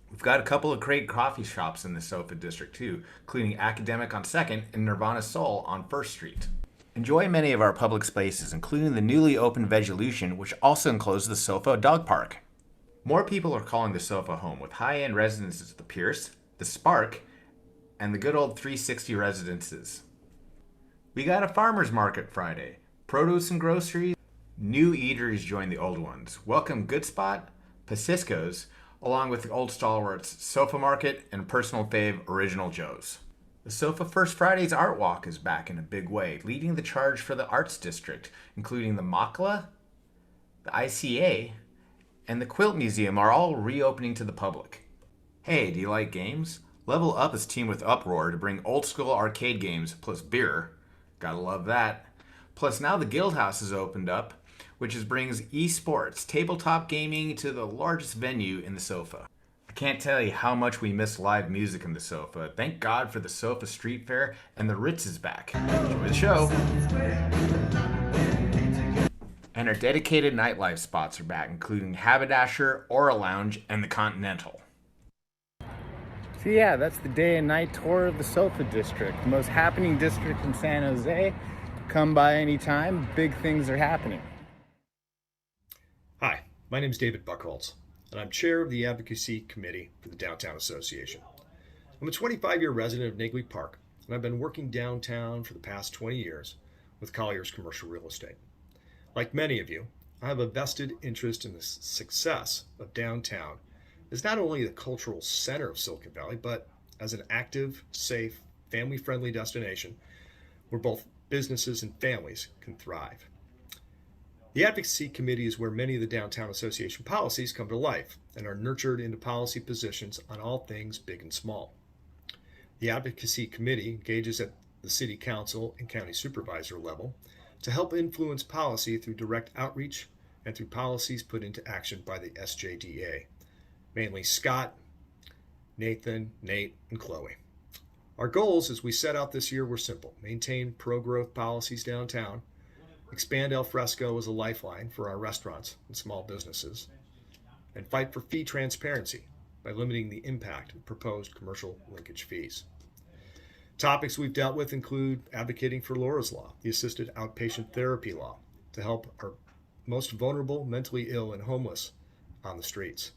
[SPEAKER 10] We've got a couple of great coffee shops in the SOFA district too, including Academic on 2nd and Nirvana Soul on 1st Street. Enjoy many of our public spaces, including the newly opened Vegelution, which also encloses the SOFA dog park. More people are calling the SOFA home, with high-end residences at the Pierce, the Spark, and the good old 360 residences. We got a farmer's market Friday. Produce and groceries, new eateries join the old ones. Welcome Good Spot, Pacisco's, along with the old stalwarts Sofa Market and personal fave Original Joe's. The SOFA First Fridays Art Walk is back in a big way, leading the charge for the Arts District, including the Makla, the ICA, and the Quilt Museum are all reopening to the public. Hey, do you like games? Level Up is teamed with Uproar to bring old school arcade games plus beer. Gotta love that. Plus now the Guild House has opened up, which brings esports, tabletop gaming to the largest venue in the SOFA. I can't tell you how much we miss live music in the SOFA. Thank God for the SOFA Street Fair, and the Ritz is back. Enjoy the show. And our dedicated nightlife spots are back, including Haberdasher, Aura Lounge, and the Continental.
[SPEAKER 11] So yeah, that's the day and night tour of the SOFA district, the most happening district in San Jose. Come by anytime, big things are happening.
[SPEAKER 12] Hi, my name is David Buchholz, and I'm chair of the Advocacy Committee for the Downtown Association. I'm a 25-year resident of Nagley Park, and I've been working downtown for the past 20 years with Collier's Commercial Real Estate. Like many of you, I have a vested interest in the success of downtown as not only the cultural center of Silicon Valley, but as an active, safe, family-friendly destination where both businesses and families can thrive. The Advocacy Committee is where many of the Downtown Association policies come to life and are nurtured into policy positions on all things big and small. The Advocacy Committee engages at the City Council and County Supervisor level to help influence policy through direct outreach and through policies put into action by the SJDA, mainly Scott, Nathan, Nate, and Chloe. Our goals as we set out this year were simple: maintain pro-growth policies downtown, expand al fresco as a lifeline for our restaurants and small businesses, and fight for fee transparency by limiting the impact of proposed commercial linkage fees. Topics we've dealt with include advocating for Laura's Law, the assisted outpatient therapy law, to help our most vulnerable, mentally ill, and homeless on the streets.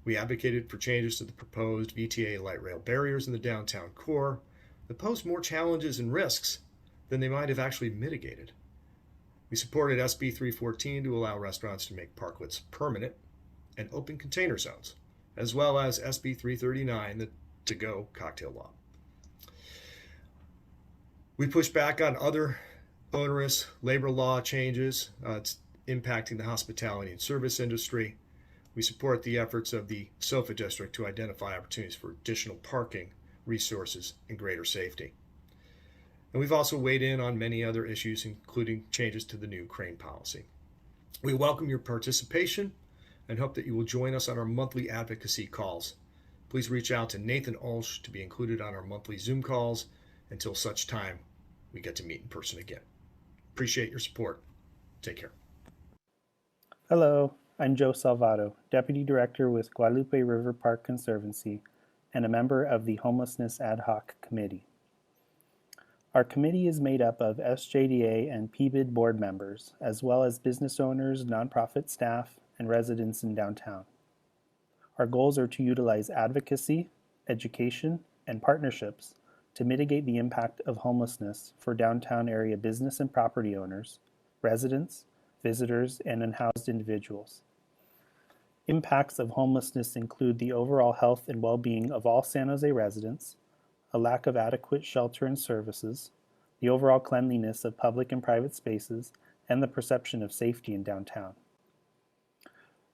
[SPEAKER 12] We advocated for changes to the proposed VTA light rail barriers in the downtown core that pose more challenges and risks than they might have actually mitigated. We supported SB 314 to allow restaurants to make parklets permanent and open container zones, as well as SB 339, the to-go cocktail law. We pushed back on other onerous labor law changes impacting the hospitality and service industry. We support the efforts of the SOFA district to identify opportunities for additional parking, resources, and greater safety. And we've also weighed in on many other issues, including changes to the new crane policy. We welcome your participation and hope that you will join us on our monthly advocacy calls. Please reach out to Nathan Olsch to be included on our monthly Zoom calls until such time we get to meet in person again. Appreciate your support. Take care.
[SPEAKER 11] Hello, I'm Joe Salvato, Deputy Director with Guadalupe River Park Conservancy and a member of the Homelessness Ad Hoc Committee. Our committee is made up of SJDA and PBID board members, as well as business owners, nonprofit staff, and residents in downtown. Our goals are to utilize advocacy, education, and partnerships to mitigate the impact of homelessness for downtown area business and property owners, residents, visitors, and unhoused individuals. Impacts of homelessness include the overall health and well-being of all San Jose residents, a lack of adequate shelter and services, the overall cleanliness of public and private spaces, and the perception of safety in downtown.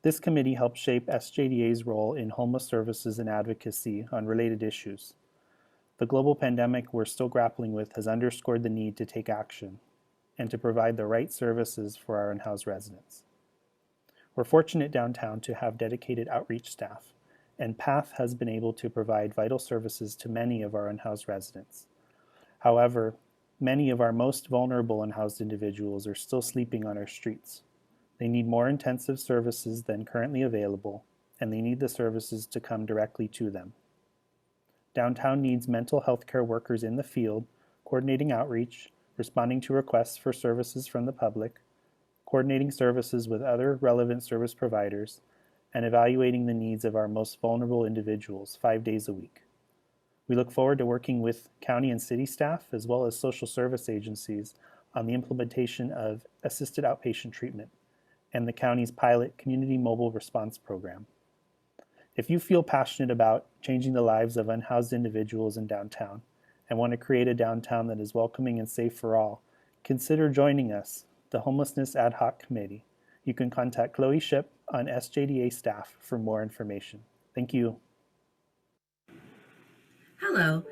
[SPEAKER 11] This committee helped shape SJDA's role in homeless services and advocacy on related issues. The global pandemic we're still grappling with has underscored the need to take action and to provide the right services for our unhoused residents. We're fortunate downtown to have dedicated outreach staff, and PATH has been able to provide vital services to many of our unhoused residents. However, many of our most vulnerable unhoused individuals are still sleeping on our streets. They need more intensive services than currently available, and they need the services to come directly to them. Downtown needs mental health care workers in the field, coordinating outreach, responding to requests for services from the public, coordinating services with other relevant service providers, and evaluating the needs of our most vulnerable individuals 5 days a week. We look forward to working with county and city staff, as well as social service agencies, on the implementation of assisted outpatient treatment and the county's pilot community mobile response program. If you feel passionate about changing the lives of unhoused individuals in downtown and want to create a downtown that is welcoming and safe for all, consider joining us, the Homelessness Ad Hoc Committee. You can contact Chloe Ship on SJDA staff for more information. Thank you.
[SPEAKER 13] Hello,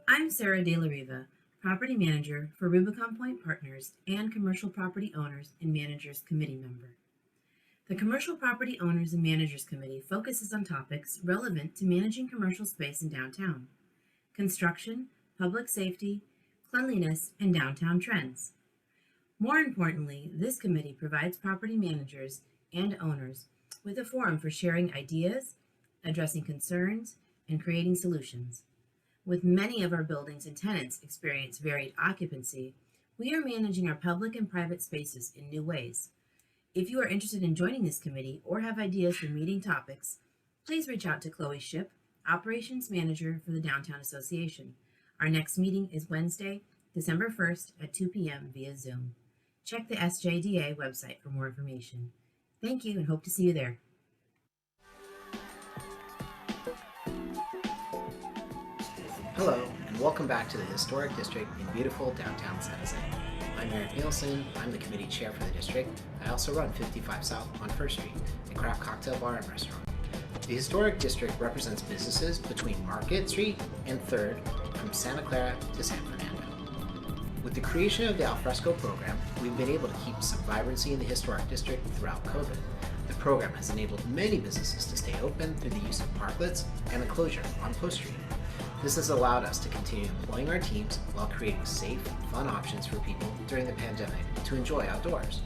[SPEAKER 13] I'm Sarah De La Riva, Property Manager for Rubicon Point Partners and Commercial Property Owners and Managers Committee member. The Commercial Property Owners and Managers Committee focuses on topics relevant to managing commercial space in downtown: construction, public safety, cleanliness, and downtown trends. More importantly, this committee provides property managers and owners with a forum for sharing ideas, addressing concerns, and creating solutions. With many of our buildings and tenants experience varied occupancy, we are managing our public and private spaces in new ways. If you are interested in joining this committee or have ideas for meeting topics, please reach out to Chloe Ship, Operations Manager for the Downtown Association. Our next meeting is Wednesday, December 1st at 2 p.m. via Zoom. Check the SJDA website for more information. Thank you and hope to see you there.
[SPEAKER 14] Hello, and welcome back to the Historic District in beautiful downtown San Jose. I'm Eric Nielsen. I'm the committee chair for the district. I also run 55 South on First Street, a craft cocktail bar and restaurant. The Historic District represents businesses between Market Street and 3rd from Santa Clara to San Fernando. With the creation of the Alfresco program, we've been able to keep some vibrancy in the Historic District throughout COVID. The program has enabled many businesses to stay open through the use of parklets and the closure on Post Street. This has allowed us to continue employing our teams while creating safe, fun options for people during the pandemic to enjoy outdoors.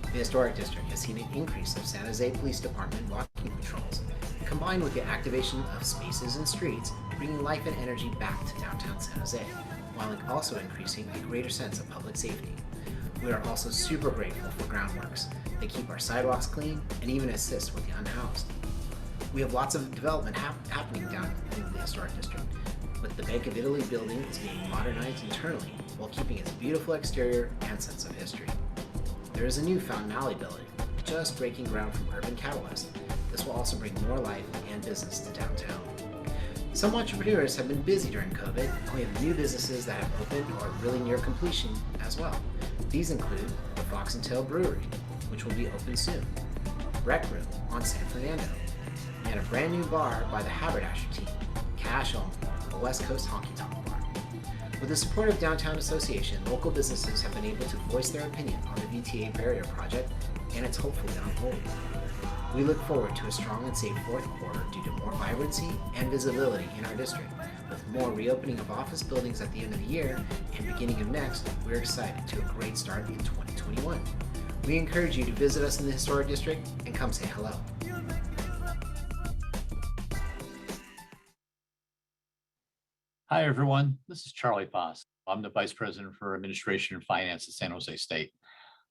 [SPEAKER 14] The Historic District has seen an increase of San Jose Police Department walking patrols, combined with the activation of spaces and streets, bringing life and energy back to downtown San Jose, while also increasing a greater sense of public safety. We are also super grateful for Groundworks. They keep our sidewalks clean and even assist with the unhoused. We have lots of development happening down in the Historic District, but the Bank of Italy building is being modernized internally while keeping its beautiful exterior and sense of history. There is a new Fountain Alley building, just breaking ground from Urban Catalyst. This will also bring more life and business to downtown. Some entrepreneurs have been busy during COVID, and we have new businesses that have opened or are really near completion as well. These include the Fox and Tail Brewery, which will be open soon, Rec Room on San Fernando, and a brand new bar by the Haberdasher team, Cash Only, a West Coast honky-tonk bar. With the support of Downtown Association, local businesses have been able to voice their opinion on the VTA barrier project, and it's hopefully on hold. We look forward to a strong and safe fourth quarter due to more vibrancy and visibility in our district. With more reopening of office buildings at the end of the year and beginning of next, we're excited to a great start in 2021. We encourage you to visit us in the Historic District and come say hello.
[SPEAKER 15] Hi, everyone. This is Charlie Foss. I'm the Vice President for Administration and Finance at San Jose State.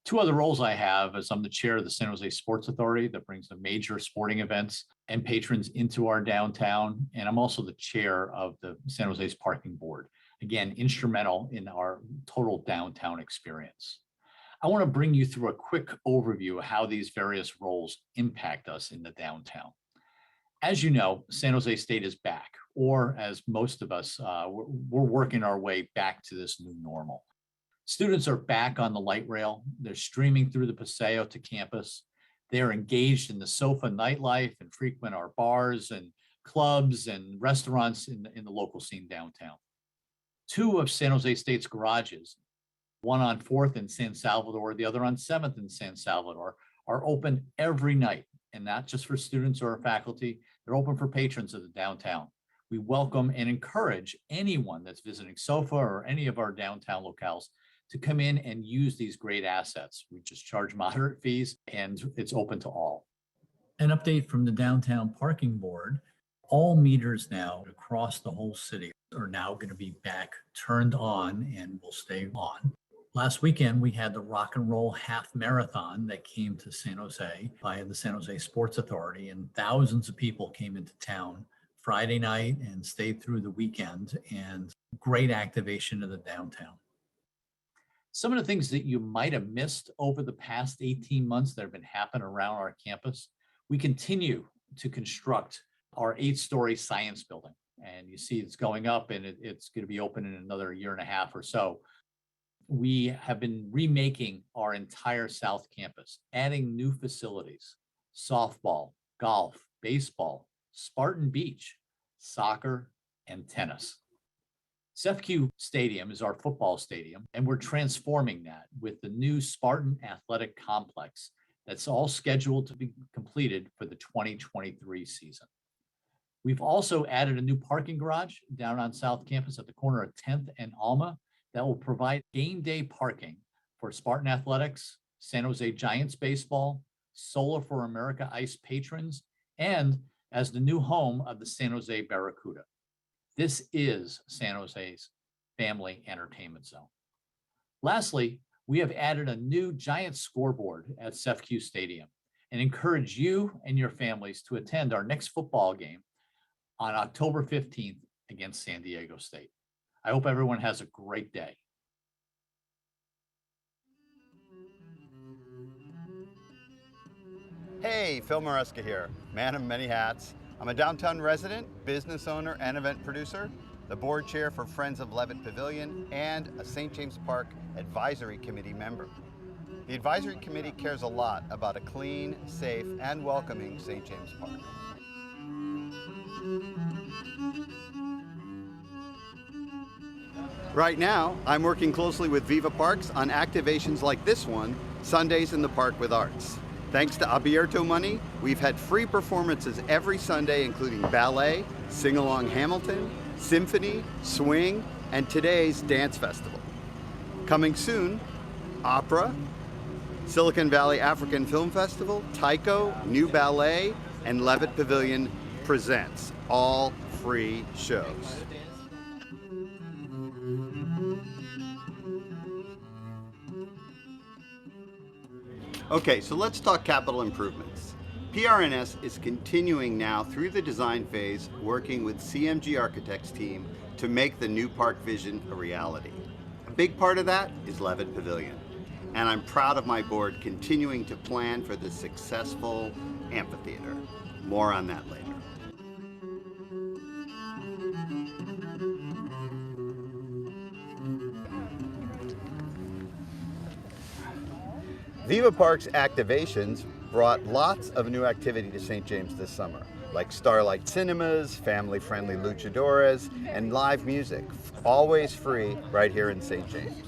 [SPEAKER 15] Two other roles I have is I'm the chair of the San Jose Sports Authority that brings the major sporting events and patrons into our downtown. And I'm also the chair of the San Jose's Parking Board. Again, instrumental in our total downtown experience. I want to bring you through a quick overview of how these various roles impact us in the downtown. As you know, San Jose State is back, or as most of us, we're working our way back to this new normal. Students are back on the light rail. They're streaming through the Paseo to campus. They're engaged in the SOFA nightlife and frequent our bars and clubs and restaurants in the local scene downtown. Two of San Jose State's garages, one on 4th in San Salvador, the other on 7th in San Salvador, are open every night, and not just for students or faculty. They're open for patrons of the downtown. We welcome and encourage anyone that's visiting SOFA or any of our downtown locales to come in and use these great assets. We just charge moderate fees and it's open to all. An update from the Downtown Parking Board. All meters now across the whole city are now going to be back turned on and will stay on. Last weekend, we had the Rock and Roll Half Marathon that came to San Jose by the San Jose Sports Authority, and thousands of people came into town Friday night and stayed through the weekend, and great activation of the downtown. Some of the things that you might have missed over the past 18 months that have been happening around our campus, we continue to construct our 8-story science building. And you see it's going up and it's going to be open in another year and a half or so. We have been remaking our entire South Campus, adding new facilities, softball, golf, baseball, Spartan Beach, soccer, and tennis. SEFCU Stadium is our football stadium, and we're transforming that with the new Spartan Athletic Complex that's all scheduled to be completed for the 2023 season. We've also added a new parking garage down on South Campus at the corner of 10th and Alma that will provide game day parking for Spartan Athletics, San Jose Giants baseball, Solar for America Ice patrons, and as the new home of the San Jose Barracuda. This is San Jose's family entertainment zone. Lastly, we have added a new giant scoreboard at SEFCU Stadium and encourage you and your families to attend our next football game on October 15th against San Diego State. I hope everyone has a great day.
[SPEAKER 16] Hey, Phil Maresca here, man of many hats. I'm a downtown resident, business owner, and event producer, the board chair for Friends of Levitt Pavilion, and a St. James Park Advisory Committee member. The Advisory Committee cares a lot about a clean, safe, and welcoming St. James Park. Right now, I'm working closely with Viva Parks on activations like this one, Sundays in the Park with Arts. Thanks to Abierto money, we've had free performances every Sunday, including ballet, sing-along Hamilton, symphony, swing, and today's dance festival. Coming soon, opera, Silicon Valley African Film Festival, Taiko, New Ballet, and Levitt Pavilion presents all free shows. Okay, so let's talk capital improvements. PRNS is continuing now through the design phase, working with CMG Architects team to make the new park vision a reality. A big part of that is Levitt Pavilion, and I'm proud of my board continuing to plan for the successful amphitheater. More on that later. Viva Parks activations brought lots of new activity to St. James this summer, like Starlight Cinemas, family-friendly luchadoras, and live music, always free right here in St. James.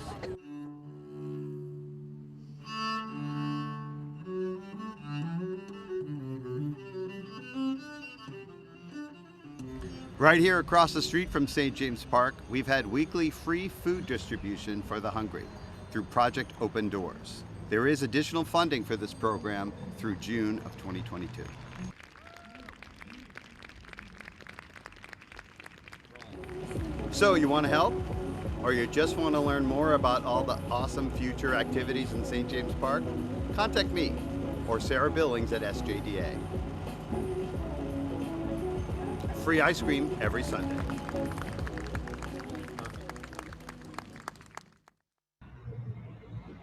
[SPEAKER 16] Right here across the street from St. James Park, we've had weekly free food distribution for the hungry through Project Open Doors. There is additional funding for this program through June of 2022. So you want to help? Or you just want to learn more about all the awesome future activities in St. James Park? Contact me or Sarah Billings at SJDA. Free ice cream every Sunday.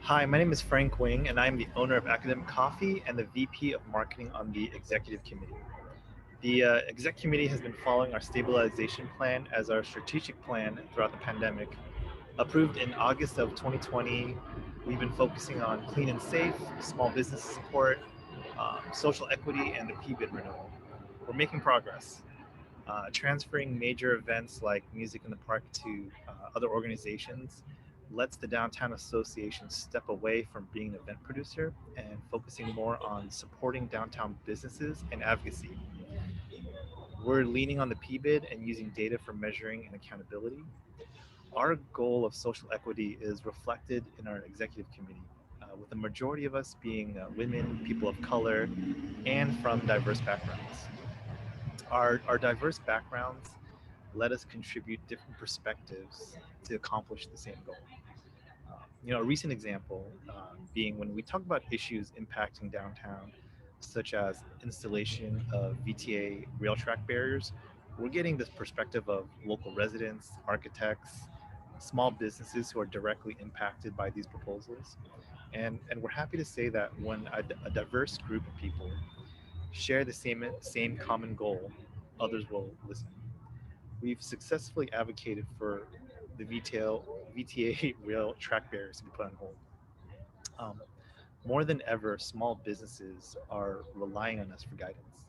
[SPEAKER 17] Hi, my name is Frank Wing, and I'm the owner of Academic Coffee and the VP of Marketing on the Executive Committee. The Exec Committee has been following our stabilization plan as our strategic plan throughout the pandemic. Approved in August of 2020, we've been focusing on clean and safe, small business support, social equity, and the PBID renewal. We're making progress. Transferring major events like Music in the Park to other organizations lets the Downtown Association step away from being an event producer and focusing more on supporting downtown businesses and advocacy. We're leaning on the PBID and using data for measuring and accountability. Our goal of social equity is reflected in our executive committee, with the majority of us being women, people of color, and from diverse backgrounds. Our diverse backgrounds let us contribute different perspectives to accomplish the same goal. A recent example being when we talk about issues impacting downtown, such as installation of VTA rail track barriers, we're getting this perspective of local residents, architects, small businesses who are directly impacted by these proposals. And we're happy to say that when a diverse group of people share the same common goal, others will listen. We've successfully advocated for the VTA rail track barriers to be put on hold. More than ever, small businesses are relying on us for guidance.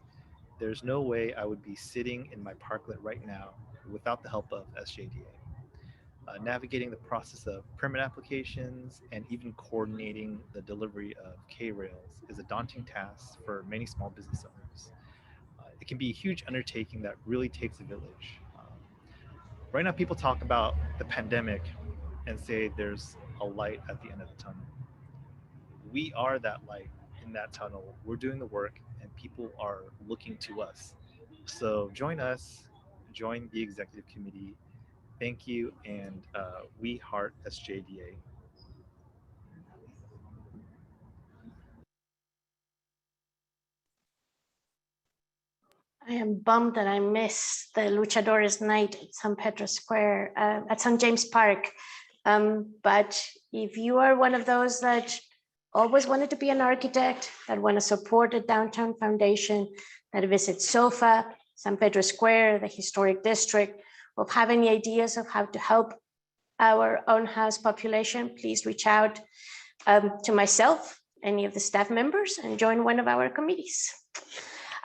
[SPEAKER 17] There's no way I would be sitting in my parklet right now without the help of SJDA. Navigating the process of permit applications and even coordinating the delivery of K-rails is a daunting task for many small business owners. It can be a huge undertaking that really takes a village. Right now, people talk about the pandemic and say there's a light at the end of the tunnel. We are that light in that tunnel. We're doing the work and people are looking to us. So join us, join the executive committee. Thank you, and we heart SJDA.
[SPEAKER 1] I am bummed that I missed the Luchadores night at San Pedro Square, at St. James Park. But if you are one of those that always wanted to be an architect, that want to support the Downtown Foundation, that visits SOFA, San Pedro Square, the historic district, or have any ideas of how to help our own house population, please reach out to myself, any of the staff members, and join one of our committees.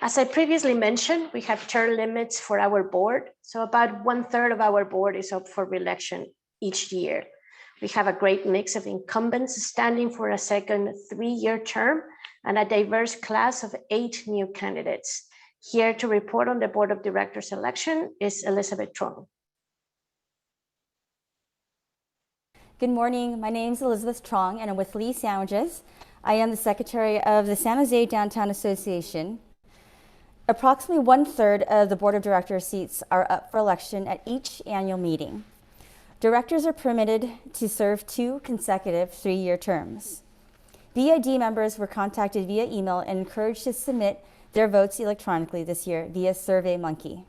[SPEAKER 1] As I previously mentioned, we have term limits for our board. So about 1/3 of our board is up for re-election each year. We have a great mix of incumbents standing for a second 3-year term and a diverse class of 8 new candidates. Here to report on the board of directors election is Elizabeth Trong.
[SPEAKER 18] Good morning, my name is Elizabeth Trong and I'm with Lee Sandwiches. I am the secretary of the San Jose Downtown Association. Approximately 1/3 of the board of directors seats are up for election at each annual meeting. Directors are permitted to serve 2 consecutive 3-year terms. BID members were contacted via email and encouraged to submit their votes electronically this year via SurveyMonkey.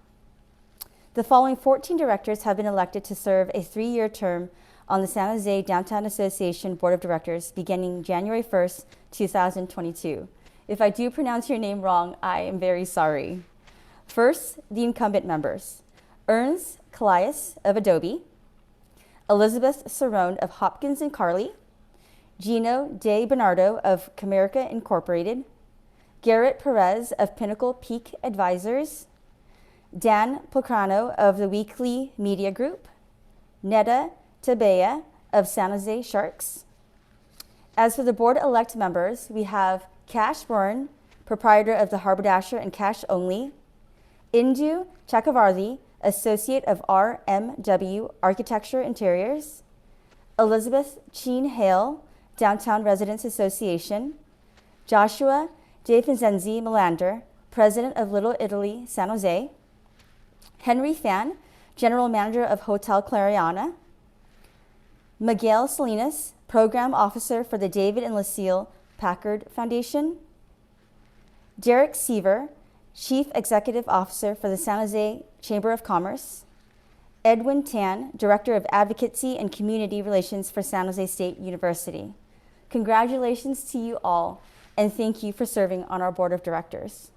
[SPEAKER 18] The following 14 directors have been elected to serve a 3-year term on the San Jose Downtown Association Board of Directors beginning January 1st, 2022. If I do pronounce your name wrong, I am very sorry. First, the incumbent members. Ernst Callias of Adobe, Elizabeth Cerrone of Hopkins & Carley, Gino De Bernardo of Comerica Incorporated, Garrett Perez of Pinnacle Peak Advisors, Dan Pocrano of the Weekly Media Group, Neda Tabea of San Jose Sharks. As for the board-elect members, we have Cash Byrne, proprietor of the Haberdasher and Cash Only, Indu Chakravarthi, associate of RMW Architecture Interiors, Elizabeth Cheen Hale, Downtown Residents Association, Joshua De Vincenzi Melander, president of Little Italy San Jose, Henry Fan, general manager of Hotel Clariana, Miguel Salinas, program officer for the David and Lucille Packard Foundation, Derek Seaver, chief executive officer for the San Jose Chamber of Commerce, Edwin Tan, director of advocacy and community relations for San Jose State University. Congratulations to you all, and thank you for serving on our board of directors.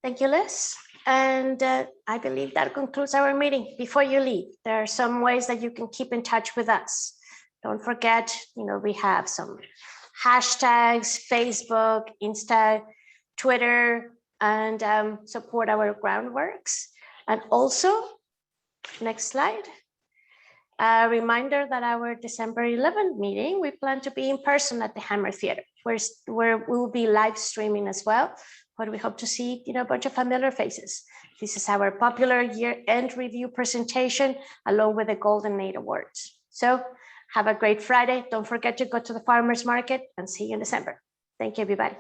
[SPEAKER 1] Thank you, Liz. And I believe that concludes our meeting. Before you leave, there are some ways that you can keep in touch with us. Don't forget, we have some hashtags, Facebook, Insta, Twitter, and support our groundworks. And also, next slide, a reminder that our December 11th meeting, we plan to be in person at the Hammer Theater, where we'll be live streaming as well, but we hope to see a bunch of familiar faces. This is our popular year-end review presentation, along with the Golden 8 Awards. So have a great Friday. Don't forget to go to the farmers market, and see you in December. Thank you, everybody.